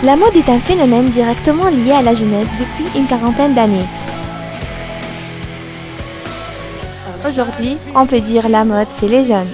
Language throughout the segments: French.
La mode est un phénomène directement lié à la jeunesse depuis une quarantaine d'années. Aujourd'hui, on peut dire la mode, c'est les jeunes.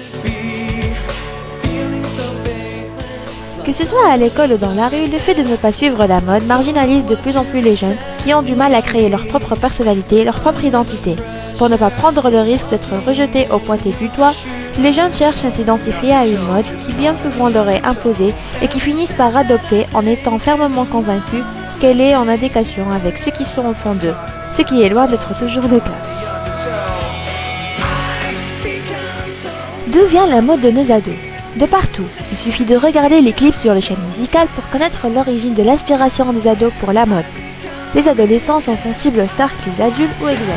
Que ce soit à l'école ou dans la rue, le fait de ne pas suivre la mode marginalise de plus en plus les jeunes qui ont du mal à créer leur propre personnalité, leur propre identité. Pour ne pas prendre le risque d'être rejetés ou pointés du doigt, les jeunes cherchent à s'identifier à une mode qui bien souvent leur est imposée et qui finissent par adopter en étant fermement convaincus qu'elle est en adéquation avec ceux qui sont au fond d'eux, ce qui est loin d'être toujours le cas. D'où vient la mode de nos ados? De partout. Il suffit de regarder les clips sur les chaînes musicales pour connaître l'origine de l'inspiration des ados pour la mode. Les adolescents sont sensibles aux stars que les adultes ou exècres.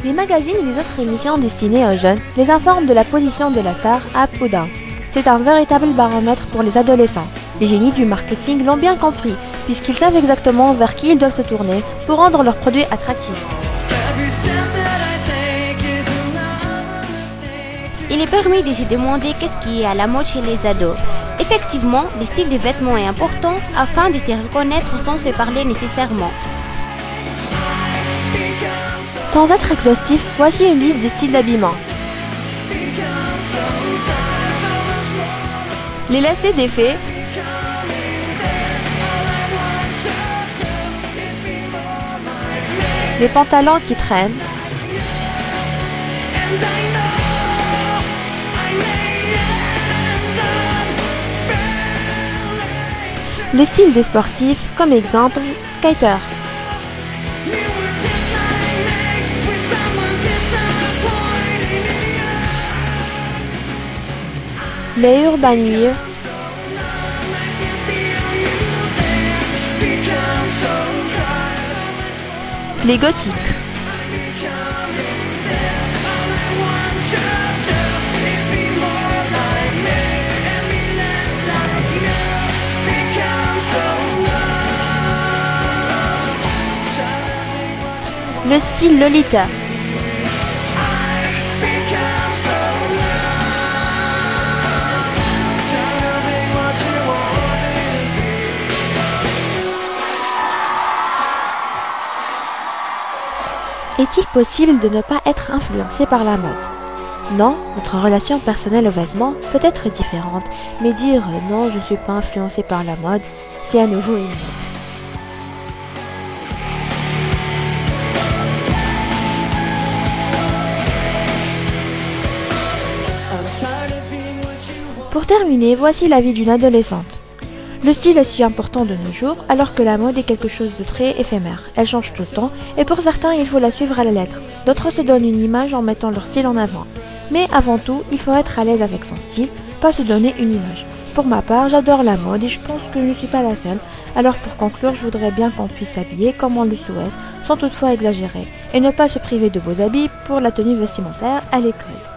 Les magazines et les autres émissions destinées aux jeunes les informent de la position de la star up ou down. C'est un véritable baromètre pour les adolescents. Les génies du marketing l'ont bien compris, puisqu'ils savent exactement vers qui ils doivent se tourner pour rendre leurs produits attractifs. Il est permis de se demander qu'est-ce qui est à la mode chez les ados. Effectivement, le style des vêtements est important afin de se reconnaître sans se parler nécessairement. Sans être exhaustif, voici une liste des styles d'habillement. Les lacets défaits, les pantalons qui traînent, les styles des sportifs, comme exemple, skater. Les urban wear, les gothiques, le style Lolita. Est-il possible de ne pas être influencé par la mode? Non, notre relation personnelle aux vêtements peut être différente, mais dire non, je ne suis pas influencé par la mode, c'est à nouveau une mode. Pour terminer, voici la vie d'une adolescente. Le style est si important de nos jours, alors que la mode est quelque chose de très éphémère. Elle change tout le temps, et pour certains, il faut la suivre à la lettre. D'autres se donnent une image en mettant leur style en avant. Mais avant tout, il faut être à l'aise avec son style, pas se donner une image. Pour ma part, j'adore la mode et je pense que je ne suis pas la seule. Alors pour conclure, je voudrais bien qu'on puisse s'habiller comme on le souhaite, sans toutefois exagérer, et ne pas se priver de beaux habits pour la tenue vestimentaire à l'école.